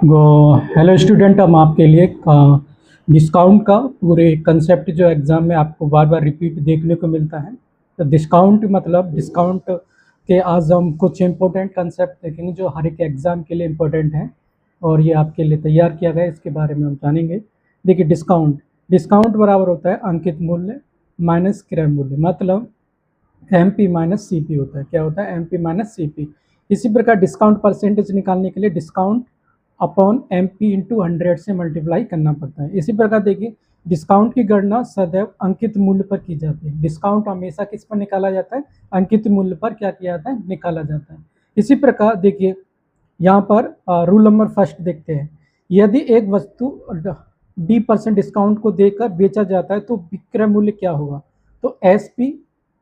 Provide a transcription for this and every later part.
Hello student, हम आपके लिए डिस्काउंट का पूरे कंसेप्ट जो एग्ज़ाम में आपको बार बार रिपीट देखने को मिलता है। तो डिस्काउंट मतलब डिस्काउंट के आज हम कुछ इम्पोर्टेंट कंसेप्ट देखेंगे जो हर एक एग्ज़ाम के लिए इम्पोर्टेंट हैं और ये आपके लिए तैयार किया गया है। इसके बारे में हम जानेंगे। देखिए, डिस्काउंट डिस्काउंट बराबर होता है अंकित मूल्य माइनस क्रय मूल्य, मतलब M P minus C P होता है। क्या होता है? M P minus C P. इसी प्रकार डिस्काउंट परसेंटेज निकालने के लिए discount upon M P into 100 से मल्टीप्लाई करना पड़ता है। इसी प्रकार देखिए, डिस्काउंट की गणना सदैव अंकित मूल्य पर की जाती है। डिस्काउंट हमेशा किस पर निकाला जाता है? अंकित मूल्य पर क्या किया जाता है? निकाला जाता है। इसी प्रकार देखिए, यहाँ पर रूल नंबर फर्स्ट देखते हैं। यदि एक वस्तु D% डिस्काउंट को देकर बेचा जाता है तो विक्रय मूल्य क्या होगा? तो S P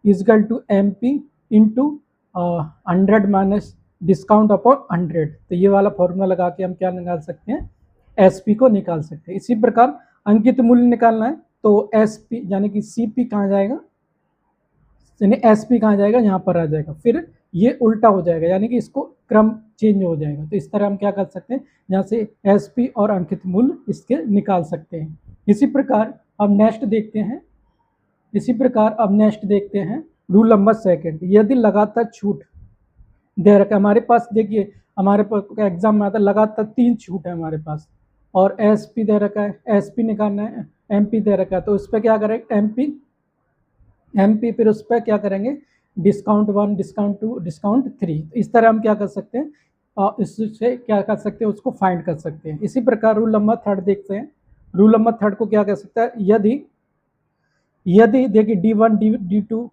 equal to M P into 100 minus discount upon 100। तो ये वाला फॉर्मूला लगा के हम क्या निकाल सकते हैं? एस पी को निकाल सकते हैं। इसी प्रकार अंकित मूल्य निकालना है तो एस पी यानी कि सी पी कहाँ जाएगा, यानी एस पी कहाँ जाएगा? यहाँ पर आ जाएगा। फिर ये उल्टा हो जाएगा, यानी कि इसको क्रम चेंज हो जाएगा। तो इस तरह हम क्या कर सकते हैं, यहाँ से एस पी और अंकित मूल्य इसके निकाल सकते हैं। इसी प्रकार अब नेक्स्ट देखते हैं। रूल नंबर सेकंड, यदि लगातार छूट दे रखा है हमारे पास। देखिए, हमारे पास एग्जाम में आता है लगातार 3 छूट है हमारे पास और एस पी दे रखा है, एस पी निकालना है, एम पी दे रखा है। तो उस पर क्या करेंगे? एम पी फिर उस पर क्या करेंगे? Discount 1, discount 2, discount 3। इस तरह हम क्या कर सकते हैं, इससे क्या कर सकते हैं, उसको फाइंड कर सकते हैं। इसी प्रकार रूल नंबर थर्ड देखते हैं। रूल नंबर थर्ड को क्या कर सकता है? यदि देखिए D1 D2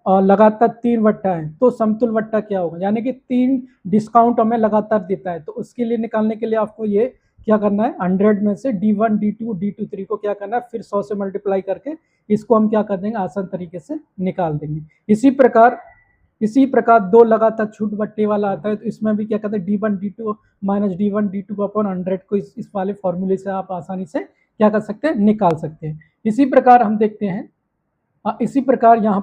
लगातार 3 वट्टा है तो समतुल वट्टा क्या होगा? यानी कि 3 डिस्काउंट हमें लगातार देता है। तो उसके लिए निकालने के लिए आपको ये क्या करना है? 100 में से D1 D2 D2 3 को क्या करना है? फिर 100 से मल्टीप्लाई करके इसको हम क्या कर देंगे? आसान तरीके से निकाल देंगे। इसी प्रकार 2 लगातार छूट वट्टे वाला आता है तो इसमें भी क्या करते हैं? D1 D2 minus D1 D2 upon 100 को इस वाले फॉर्मूले से आप आसानी से क्या कर सकते हैं? निकाल सकते हैं। इसी प्रकार हम देखते हैं, इसी प्रकार यहाँ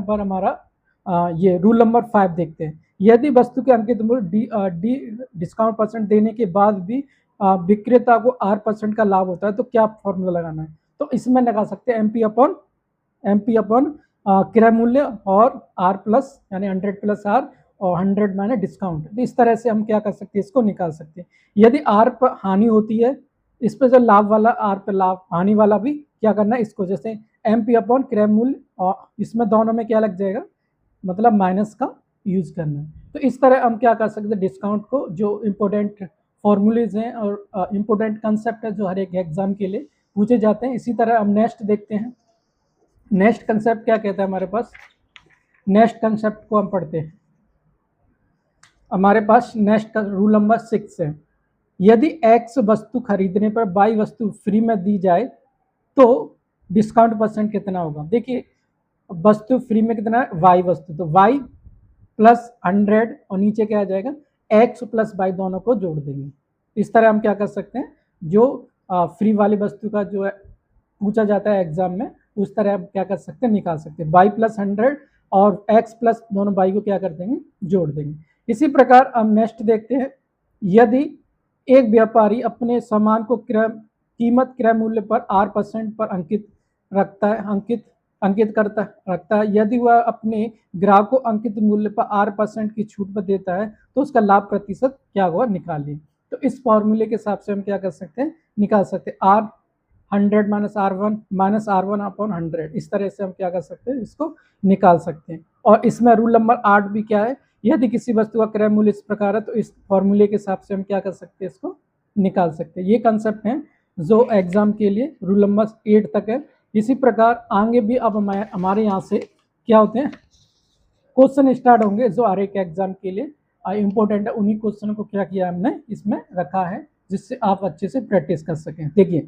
पर हमारा ये रूल नंबर 5 देखते हैं। यदि वस्तु के अंकित मूल्य डी डिस्काउंट परसेंट देने के बाद भी विक्रेता को R% का लाभ होता है तो क्या फॉर्मूला लगाना है? तो इसमें लगा सकते हैं एम पी अपॉन क्रय मूल्य और R प्लस यानी 100 प्लस R और 100 माइनस डिस्काउंट। तो इस तरह से हम क्या कर सकते हैं? इसको निकाल सकते हैं। यदि R पर हानि होती है, इस पर जो लाभ वाला R पर लाभ, हानि वाला भी क्या करना है? इसको जैसे एम पी अपॉन क्रय मूल्य और इसमें दोनों में क्या लग जाएगा? मतलब माइनस का यूज करना है। तो इस तरह हम क्या कर सकते हैं? डिस्काउंट को जो इम्पोर्टेंट फॉर्मूलेज हैं और इम्पोर्टेंट कंसेप्ट है जो हर एक एग्जाम के लिए पूछे जाते हैं। इसी तरह हम नेक्स्ट देखते हैं। नेक्स्ट कंसेप्ट क्या कहता है हमारे पास? नेक्स्ट कंसेप्ट को हम पढ़ते हैं। हमारे पास नेक्स्ट रूल नंबर 6 है। यदि एक्स वस्तु खरीदने पर वाई वस्तु फ्री में दी जाए तो डिस्काउंट परसेंट कितना होगा? देखिए, वस्तु फ्री में कितना है? वाई वस्तु, तो वाई प्लस 100 और नीचे क्या आ जाएगा? एक्स प्लस वाई, दोनों को जोड़ देंगे। इस तरह हम क्या कर सकते हैं? जो फ्री वाली वस्तु का जो है पूछा जाता है एग्जाम में, उस तरह हम क्या कर सकते हैं? निकाल सकते हैं। वाई प्लस 100 और एक्स प्लस दोनों वाई को क्या कर देंगे? जोड़ देंगे। इसी प्रकार हम नेक्स्ट देखते हैं। यदि एक व्यापारी अपने सामान को कीमत क्रय मूल्य पर R% पर अंकित रखता है, यदि वह अपने ग्राहक को अंकित मूल्य पर R% की छूट पर देता है तो उसका लाभ प्रतिशत क्या होगा? निकालिए। तो इस फॉर्मूले के हिसाब से हम क्या कर सकते हैं? निकाल सकते हैं। 100 माइनस R1 अपॉन 100। इस तरह से हम क्या कर सकते हैं? इसको निकाल सकते हैं। और इसमें रूल नंबर 8 भी क्या है? यदि किसी वस्तु का क्रय मूल्य इस प्रकार है तो इस फॉर्मूले के हिसाब से हम क्या कर सकते हैं? इसको निकाल सकते हैं। ये कंसेप्ट हैं जो एग्जाम के लिए रूल नंबर 8 तक है। इसी प्रकार आगे भी अब हमारे यहाँ से क्या होते हैं? क्वेश्चन स्टार्ट होंगे जो हर एक एग्जाम के लिए इंपॉर्टेंट है। उन्हीं क्वेश्चन को क्या किया हमने इसमें रखा है जिससे आप अच्छे से प्रैक्टिस कर सकें। देखिए,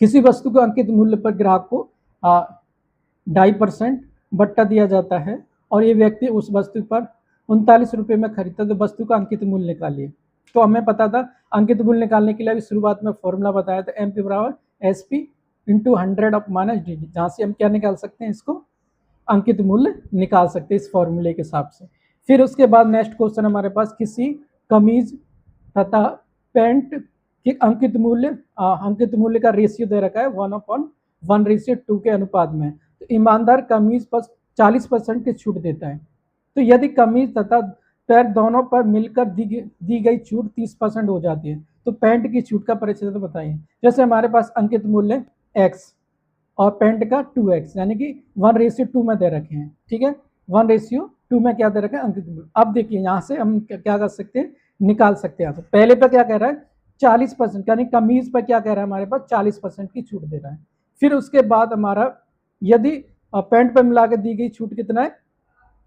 किसी वस्तु के अंकित मूल्य पर ग्राहक को 2.5% बट्टा दिया जाता है और ये व्यक्ति उस वस्तु पर 39 रुपये में खरीदता है तो वस्तु का अंकित मूल्य निकालिए। तो हमें पता था अंकित मूल्य निकालने के लिए अभी शुरुआत में फॉर्मूला बताया था, एम पी बराबर S P into 100 of minus D D, जहाँ से हम क्या निकाल सकते हैं? इसको अंकित मूल्य निकाल सकते हैं इस फॉर्मूले के हिसाब से। फिर उसके बाद नेक्स्ट क्वेश्चन हमारे पास, किसी कमीज तथा पेंट की अंकित मूल्य का रेशियो दे रखा है 1:1:2 के अनुपात में। तो ईमानदार कमीज पर 40% की छूट देता है। तो यदि कमीज तथा पैर दोनों पर मिलकर दी गई छूट 30% हो जाती है तो पैंट की छूट का प्रतिशत बताइए। जैसे हमारे पास अंकित मूल्य x और पेंट का 2x यानी कि 1:2 में दे रखे हैं, ठीक है, 1:2 में क्या दे रखा है अंकित मूल्य। अब देखिए यहाँ से हम क्या कर सकते हैं, निकाल सकते हैं। तो पहले पे क्या कह रहा है 40%, यानी कमीज पर क्या कह रहा है हमारे पास 40% की छूट दे रहा है। फिर उसके बाद हमारा यदि पैंट पर मिला के दी गई छूट कितना है,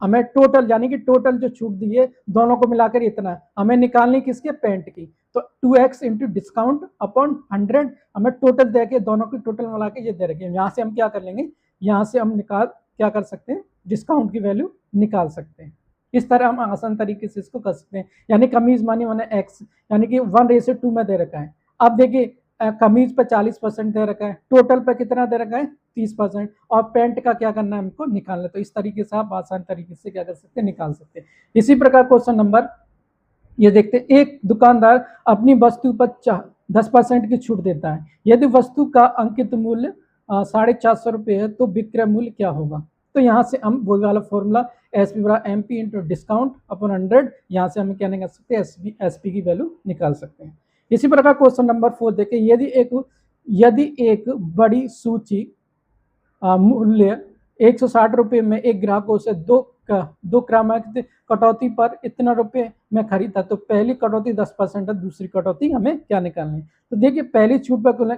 हमें टोटल यानी कि टोटल जो छूट दी है दोनों को मिलाकर इतना है, हमें निकालनी किसके, पेंट की। तो 2x इंटू डिस्काउंट अपॉन 100 हमें टोटल दे के दोनों की टोटल मिला के ये दे रखे हैं। यहाँ से हम क्या कर लेंगे, यहाँ से हम क्या कर सकते हैं, डिस्काउंट की वैल्यू निकाल सकते हैं। इस तरह हम आसान तरीके से इसको कर सकते हैं। यानी कमीज मानी मैंने x यानी कि 1:2 में दे रखा है। अब देखिए कमीज पर 40% दे रखा है, टोटल पर कितना दे रखा है 30%, और पेंट का क्या करना है हमको निकालना। तो इस तरीके से आप आसान तरीके से क्या कर सकते हैं, निकाल सकते हैं। इसी प्रकार क्वेश्चन नंबर ये देखते हैं, एक दुकानदार अपनी वस्तु पर 10% की छूट देता है। यदि वस्तु का अंकित मूल्य 450 रुपये है तो विक्रय मूल्य क्या होगा। तो यहाँ से हम वही वाला फॉर्मूला SP बराबर MP इंटू डिस्काउंट अपॉन 100, यहाँ से हम क्या निकाल सकते हैं, SP की वैल्यू निकाल सकते हैं। इसी प्रकार क्वेश्चन नंबर 4 देखें, यदि एक बड़ी सूची मूल्य 160 रुपये में एक ग्राहकों से दो क्रमांकित कटौती पर इतना रुपये में खरीदा तो पहली कटौती 10% है, दूसरी कटौती हमें क्या निकालनी है। तो देखिए पहली छूट पर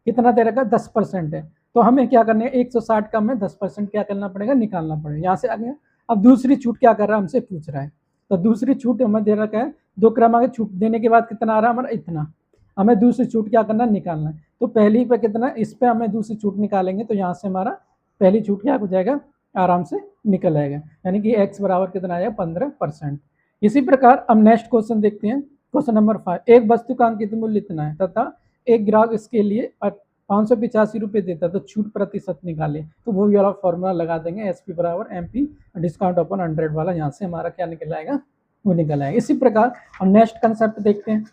कितना दे रखा है 10% है, तो हमें क्या करना है 160 का हमें 10% क्या करना पड़ेगा, निकालना पड़ेगा। यहाँ से आ गया। अब दूसरी छूट क्या कर रहा है, हमसे पूछ रहा है। तो दूसरी छूट हमें दे रखा है, दो क्रमांकित छूट देने के बाद कितना आ रहा है हमारा, इतना। हमें दूसरी छूट क्या करना है, निकालना है। तो पहली पे कितना, इस पे हमें दूसरी छूट निकालेंगे तो यहाँ से हमारा पहली छूट क्या हो जाएगा, आराम से निकल आएगा, यानी कि x बराबर कितना आएगा 15%। इसी प्रकार हम नेक्स्ट क्वेश्चन देखते हैं, क्वेश्चन नंबर 5। एक वस्तु का अंकित मूल्य इतना है तथा एक ग्राहक इसके लिए 585 रुपये देता तो छूट प्रतिशत निकाले। तो वो वाला फॉर्मूला लगा देंगे, SP बराबर MP डिस्काउंट अपॉन 100 वाला, यहाँ से हमारा क्या निकल आएगा, वो निकल आएगा। इसी प्रकार हम नेक्स्ट कंसेप्ट देखते हैं।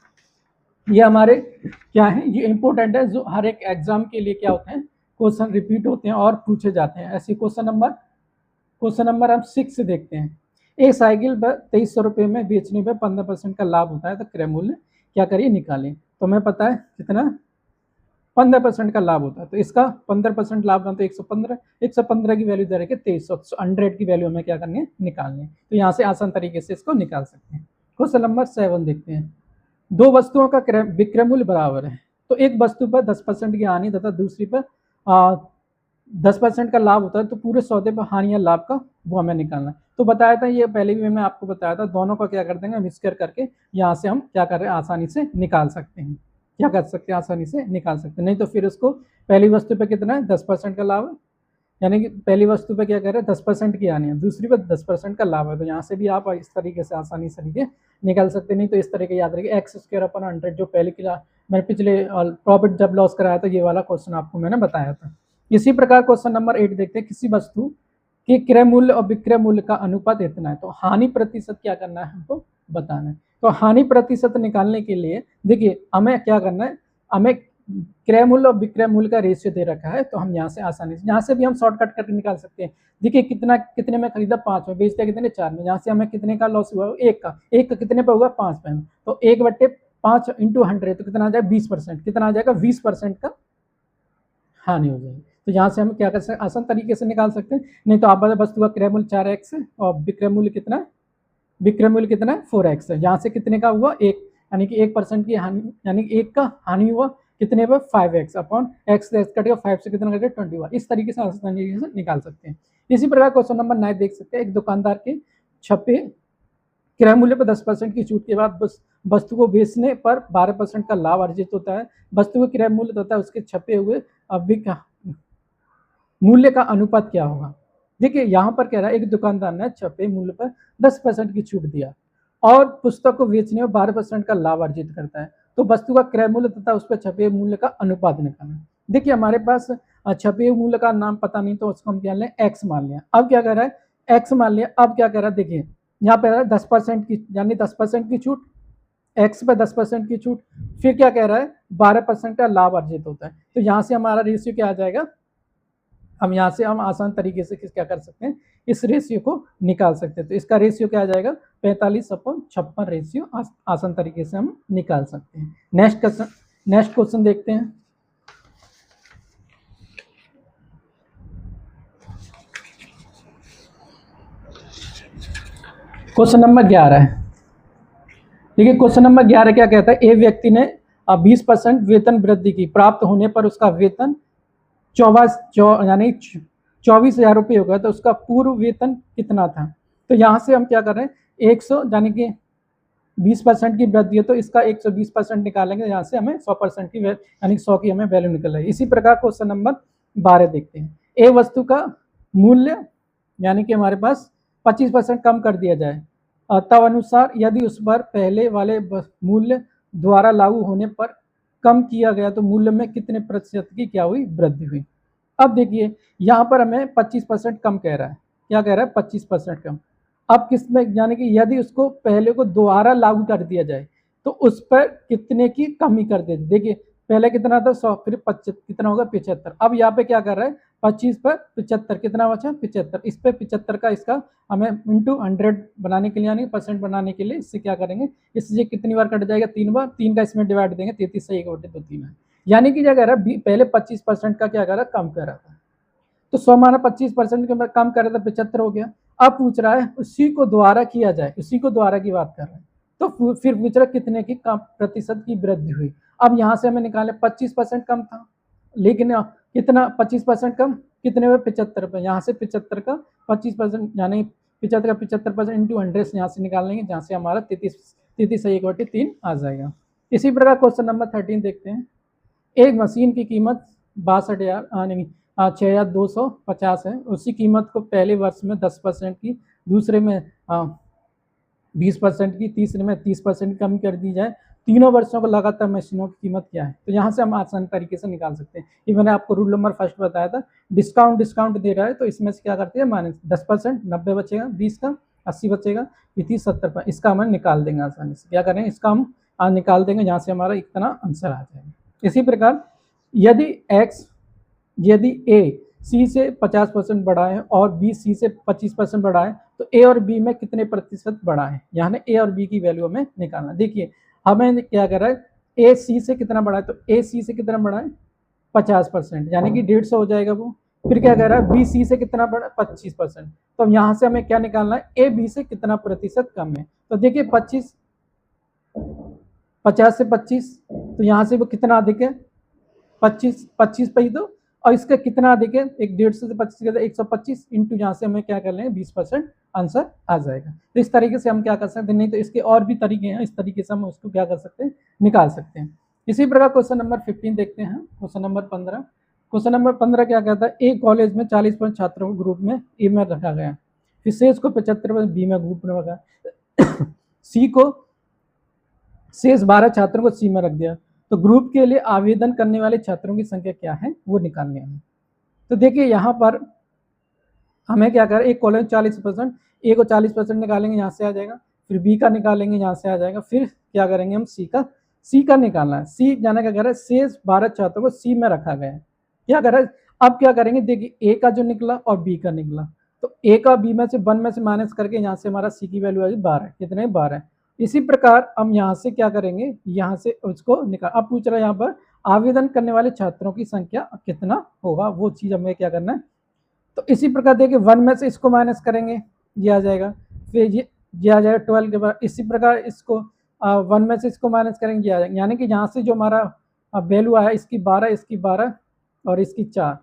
ये हमारे क्या है, ये इंपॉर्टेंट है, जो हर एक एग्जाम के लिए क्या होते हैं, क्वेश्चन रिपीट होते हैं और पूछे जाते हैं। ऐसे क्वेश्चन नंबर हम 6 से देखते हैं। एक साइकिल पर 2300 रुपये में बेचने पर 15% का लाभ होता है तो क्रय मूल्य क्या करिए, निकालें। तो हमें पता है कितना 15% का लाभ होता है, तो इसका 15% लाभ ना तो 115 की वैल्यू दे रखे 2300, 100 की वैल्यू हमें क्या करनी है, निकालनी है। तो यहाँ से आसान तरीके से इसको निकाल सकते हैं। क्वेश्चन नंबर 7 देखते हैं। दो वस्तुओं का विक्रय मूल्य बराबर है, तो एक वस्तु पर 10% की हानि तथा दूसरी पर 10% का लाभ होता है, तो पूरे सौदे पर हानि या लाभ का वो हमें निकालना है। तो बताया था, ये पहले भी मैंने आपको बताया था, दोनों का क्या कर देंगे हम स्क्वायर करके यहाँ से हम क्या कर रहे हैं, आसानी से निकाल सकते हैं। क्या कर सकते हैं, आसानी से निकाल सकते हैं। नहीं तो फिर उसको पहली वस्तु पे कितना है 10% का लाभ है, यानी कि पहली वस्तु पे क्या कर रहे हैं 10% की हानि है, दूसरी पर 10% का लाभ है। तो यहाँ से भी आप इस तरीके से आसानी से निकाल सकते। नहीं तो इस तरीके याद रखिए, एक्स स्क्वायर अपन 100 जो पहले की मैंने पिछले प्रॉफिट जब लॉस कराया था, ये वाला क्वेश्चन आपको मैंने बताया था। इसी प्रकार क्वेश्चन नंबर 8 देखते हैं। किसी वस्तु के क्रय मूल्य और विक्रय मूल्य का अनुपात इतना है, तो हानि प्रतिशत क्या करना है, हमको बताना है। तो हानि प्रतिशत निकालने के लिए देखिए हमें क्या करना है, हमें क्रय मूल्य और विक्रय मूल्य का रेशियो दे रखा है, तो हम यहाँ से आसानी से यहाँ से भी हम शॉर्टकट करके निकाल सकते हैं। देखिए कितने में खरीदा 5 में, बेचते कितने 4 में, यहाँ से हमें कितने का लॉस हुआ, एक का कितने पे हुआ 5 पे, तो 1/5 इंटू 100 तो कितना आ जाएगा 20%, कितना आ जाएगा 20% का हानि हो जाएगी। तो यहाँ से हम क्या कर सकते हैं, आसान तरीके से निकाल सकते हैं। नहीं तो आप वस्तु का क्रय मूल्य 4x है और विक्रय मूल्य कितना है 4x है, यहाँ से कितने का हुआ 1, यानी कि 1% की हानि, यानी कि 1 का हानि हुआ कितने पर 5x अपॉन x कटेगा 5 से कितना कटेगा 21। इस तरीके से आसान तरीके से निकाल सकते हैं। इसी प्रकार क्वेश्चन नंबर 9 देख सकते हैं। एक दुकानदार के छपे क्रय मूल्य पर 10% की छूट के बाद वस्तु को बेचने पर 12% का लाभ अर्जित होता है। वस्तु के क्रय मूल्य तथा उसके छपे हुए मूल्य का अनुपात क्या होगा। देखिए यहाँ पर कह रहा है, एक दुकानदार ने छपे मूल्य पर 10% की छूट दिया और पुस्तक को बेचने में 12% का लाभ अर्जित करता है, तो वस्तु का क्रय मूल्य तथा उस पर छपे मूल्य का अनुपात निकालना। देखिए हमारे पास छपे मूल्य का नाम पता नहीं, तो उसको हम क्या लें x मान लिया। अब क्या कर रहा है x मान लिया, अब क्या कर रहा है, देखिए यहाँ पे 10% की, यानी 10% की छूट x पे 10% की छूट, फिर क्या कह रहा है 12% का लाभ अर्जित होता है। तो यहाँ से हमारा रेशियो क्या आ जाएगा, हम यहाँ से हम आसान तरीके से क्या कर सकते हैं, इस रेशियो को निकाल सकते हैं। तो इसका रेशियो क्या आ जाएगा 45/56 रेशियो आसान तरीके से हम निकाल सकते हैं। नेक्स्ट क्वेश्चन देखते हैं। क्वेश्चन नंबर 11 है। देखिए क्वेश्चन नंबर 11 क्या कहता है, एक व्यक्ति ने 20% वेतन वृद्धि की, प्राप्त होने पर उसका वेतन 24,000 रुपये हो गया, तो उसका पूर्व वेतन कितना था। तो यहाँ से हम क्या कर रहे हैं 100 यानी कि 20% की वृद्धि है, तो इसका 120% निकालेंगे, यहाँ से हमें 100% की यानी 100 की हमें वैल्यू निकल रही है। इसी प्रकार क्वेश्चन नंबर 12 देखते हैं। एक वस्तु का मूल्य यानी कि हमारे पास 25% कम कर दिया जाए, तब अनुसार यदि उस पर पहले वाले मूल्य द्वारा लागू होने पर कम किया गया तो मूल्य में कितने प्रतिशत की क्या हुई, वृद्धि हुई। अब देखिए यहाँ पर हमें 25% कम कह रहा है, क्या कह रहा है 25% कम। अब किसमें, यानी कि यदि उसको पहले को दोबारा लागू कर दिया जाए तो उस पर कितने की कमी कर दे। देखिए पहले कितना था 100, फिर 25 कितना होगा 75। अब यहाँ पे क्या कर रहा है 25 पर 75 कितना बचा 75। इस पे 75 का इसका हमें इंटू 100 बनाने के लिए यानी परसेंट बनाने के लिए इससे क्या करेंगे, इससे कितनी बार कट जाएगा 3 बार, 3 का इसमें डिवाइड देंगे 33 से 1/2 है। यानी कि क्या कह रहा है पहले 25% का क्या कर रहा है कम कर रहा था, तो 100 माना 25% के कम कर रहा था 75 हो गया। अब पूछ रहा है उसी को द्वारा किया जाए, उसी को द्वारा की बात कर रहे हैं, तो फिर पूछ रहा है कितने की प्रतिशत की वृद्धि हुई। अब यहाँ से हमें निकाले 25% कम था, लेकिन कितना 25% कम कितने में 75 पे, यहाँ से 75 का 25% यानी 75 का 75% इंटू 100 से यहाँ से निकाल लेंगे, जहाँ से हमारा 33 से 1/3 आ जाएगा। इसी प्रकार क्वेश्चन नंबर 13 देखते हैं। एक मशीन की कीमत 6250 है, उसी कीमत को पहले वर्ष में 10% की, दूसरे में 20% की, तीसरे में 30% कम कर दी जाए, तीनों वर्षों को लगातार मशीनों की कीमत क्या है। तो यहाँ से हम आसान तरीके से निकाल सकते हैं। ये मैंने आपको रूल नंबर फर्स्ट बताया था, डिस्काउंट दे रहा है तो इसमें से क्या करते हैं माइनस 10%, 90 बचेगा, 20 का 80 बचेगा, 30 70 पर, इसका हम निकाल देंगे आसानी से। क्या करेंगे इसका हम निकाल देंगे, जहाँ से हमारा इतना आंसर आ जाएगा। इसी प्रकार यदि ए सी से 50% बढ़ा है और बी सी से 25% बढ़ा है, तो ए और बी में कितने प्रतिशत बढ़ा है, यानी ए और बी की वैल्यू हमें निकालना। देखिए हमें क्या कर रहा है, ए सी से कितना बढ़ा है, तो ए सी से कितना बढ़ा है 50%, यानी कि 150 हो जाएगा वो। फिर क्या कह रहा है बी सी से कितना बढ़ा 25%, तो यहाँ से हमें क्या निकालना है ए बी से कितना प्रतिशत कम है। तो देखिए 50 से 25, तो यहाँ से वो कितना अधिक है 25 पे ही, तो और इसका कितना अधिक है, एक 150 से 25 के 125 इंटू, यहाँ से हमें क्या कर लेंगे 20% आंसर आ जाएगा। तो इस तरीके से हम क्या कर सकते हैं, नहीं तो इसके और भी तरीके हैं, इस तरीके से हम उसको क्या कर सकते हैं निकाल सकते हैं। इसी प्रकार क्वेश्चन नंबर 15 देखते हैं। क्वेश्चन नंबर 15 क्या कहता है, एक कॉलेज में 40% छात्रों को ग्रुप में ए में रखा गया, फिर शेष को 75% बी में ग्रुप में रखा, सी को शेष 12 छात्रों को सी में रख दिया, तो ग्रुप के लिए आवेदन करने वाले छात्रों की संख्या क्या है वो निकालनी है। तो देखिए यहाँ पर हमें क्या करें, एक कॉलेज 40%, ए को 40% निकालेंगे, यहाँ से आ जाएगा, फिर बी का निकालेंगे, यहाँ से आ जाएगा, फिर क्या करेंगे हम सी का निकालना है। सी जाने का कह रहा है शेष 12 छात्रों को सी में रखा गया है, क्या कर रहा है। अब क्या करेंगे, देखिए ए का जो निकला और बी का निकला, तो ए का बी में से 1 में से माइनस करके यहाँ से हमारा सी की वैल्यू आ जाएगी 12, कितने 12। इसी प्रकार हम यहाँ से क्या करेंगे, यहाँ से उसको निकाल। अब पूछ रहा है यहाँ पर आवेदन करने वाले छात्रों की संख्या कितना होगा, वो चीज़ हमें क्या करना है। तो इसी प्रकार देखिए 1 में से इसको माइनस करेंगे, ये आ जाएगा, फिर ये आ जाएगा 12 के बाद। इसी प्रकार इसको 1 में से इसको माइनस करेंगे, ये आ जाएगा, यानी कि यहाँ से जो हमारा वैल्यू आया इसकी 12, इसकी 12 और इसकी 4,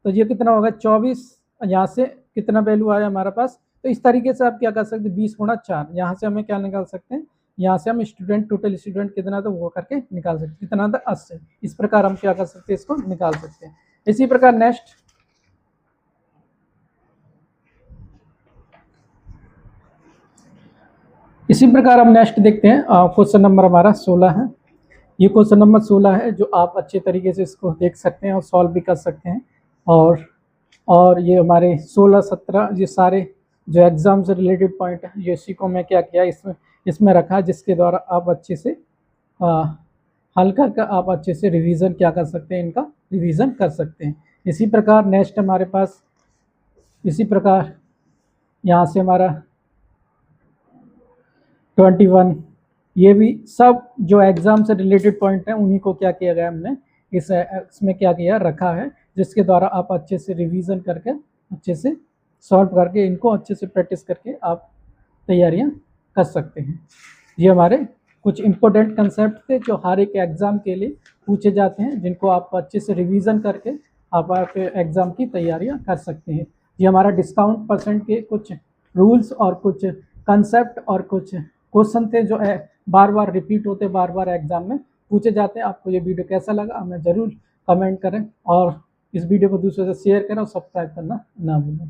तो ये कितना होगा 24। यहाँ से कितना वैल्यू आया हमारे पास, तो इस तरीके से आप क्या कर सकते हैं 20 गुणा 4, यहाँ से हमें क्या निकाल सकते हैं, यहाँ से हम टोटल स्टूडेंट कितना था वो करके निकाल सकते हैं, कितना था 80। इस प्रकार हम क्या कर सकते हैं, इसको निकाल सकते हैं। इसी प्रकार नेक्स्ट हम नेक्स्ट देखते हैं। क्वेश्चन नंबर हमारा 16 है। ये क्वेश्चन नंबर 16 है जो आप अच्छे तरीके से इसको देख सकते हैं और सॉल्व भी कर सकते हैं। और ये हमारे 16 17 ये सारे जो एग्जाम से रिलेटेड पॉइंट है, ये इसी को मैं क्या किया, इसमें इसमें रखा है, जिसके द्वारा आप अच्छे से हल करके आप अच्छे से रिवीजन क्या कर सकते हैं, इनका रिवीजन कर सकते हैं। इसी प्रकार नेक्स्ट हमारे पास, इसी प्रकार यहाँ से हमारा 21, ये भी सब जो एग्ज़ाम से रिलेटेड पॉइंट हैं उन्हीं को क्या किया गया हमने इसमें क्या किया रखा है, जिसके द्वारा आप अच्छे से रिवीजन करके अच्छे से सॉल्व करके इनको अच्छे से प्रैक्टिस करके आप तैयारियां कर सकते हैं। ये हमारे कुछ इम्पोर्टेंट कंसेप्ट थे जो हर एक एग्ज़ाम के लिए पूछे जाते हैं, जिनको आप अच्छे से रिवीजन करके आप आपके एग्ज़ाम की तैयारियां कर सकते हैं। ये हमारा डिस्काउंट परसेंट के कुछ रूल्स और कुछ कंसेप्ट और कुछ क्वेश्चन थे जो बार बार रिपीट होते, बार बार एग्ज़ाम में पूछे जाते हैं। आपको ये वीडियो कैसा लगा हमें ज़रूर कमेंट करें और इस वीडियो को दूसरों से शेयर करें और सब्सक्राइब करना ना भूलें।